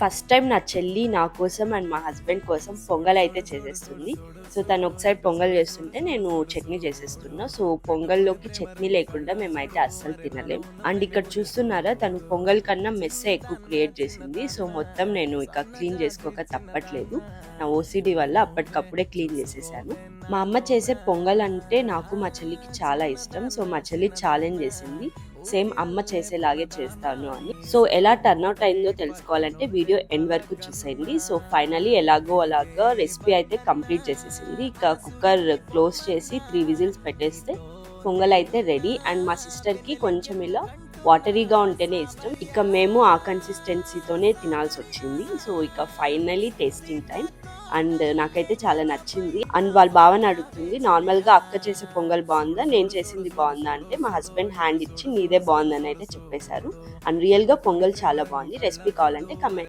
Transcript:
First time నా చెల్లి నా కోసం అండ్ మా హస్బెండ్ కోసం పొంగల్ అయితే చేసేస్తుంది. సో తను ఒక సైడ్ పొంగల్ చేస్తుంటే నేను చట్నీ చేసేస్తున్నా. సో పొంగల్లోకి చట్నీ లేకుండా మేమైతే అస్సలు తినలేం. అండ్ ఇక్కడ చూస్తున్నారా, తను పొంగల్ కన్నా మెస్సే ఎక్కువ క్రియేట్ చేసింది. సో మొత్తం నేను ఇక క్లీన్ చేసుకోక తప్పట్లేదు. నా ఓసిడి వల్ల అప్పటికప్పుడే క్లీన్ చేసేసాను. మా అమ్మ చేసే పొంగల్ అంటే నాకు మా చెల్లికి చాలా ఇష్టం. సో మా చెల్లి ఛాలెంజ్ చేసింది, సేమ్ అమ్మ చేసేలాగే చేస్తాను అని. సో ఎలా టర్న్ అవుట్ అయిందో తెలుసుకోవాలంటే వీడియో ఎండ్ వరకు చూసేయండి. సో ఫైనలీ ఎలాగో అలాగా రెసిపీ అయితే కంప్లీట్ చేసేసింది. ఇక కుక్కర్ క్లోజ్ చేసి 3 విజిల్స్ పెట్టేస్తే పొంగల్ అయితే రెడీ. అండ్ మా సిస్టర్కి కొంచెం ఇలా వాటరీగా ఉంటేనే ఇష్టం. ఇక మేము ఆ కన్సిస్టెన్సీతోనే తినాల్సి వచ్చింది. సో ఇక ఫైనలీ టేస్టింగ్ టైం. అండ్ నాకైతే చాలా నచ్చింది. అండ్ వాళ్ళ భావన అడుగుతుంది, నార్మల్గా అక్క చేసే పొంగల్ బాగుందా, నేను చేసింది బాగుందా అంటే మా హస్బెండ్ హ్యాండ్ ఇచ్చి నీదే బాగుందని అయితే చెప్పేశారు. అండ్ రియల్గా పొంగల్ చాలా బాగుంది. రెసిపీ కావాలంటే కమెంట్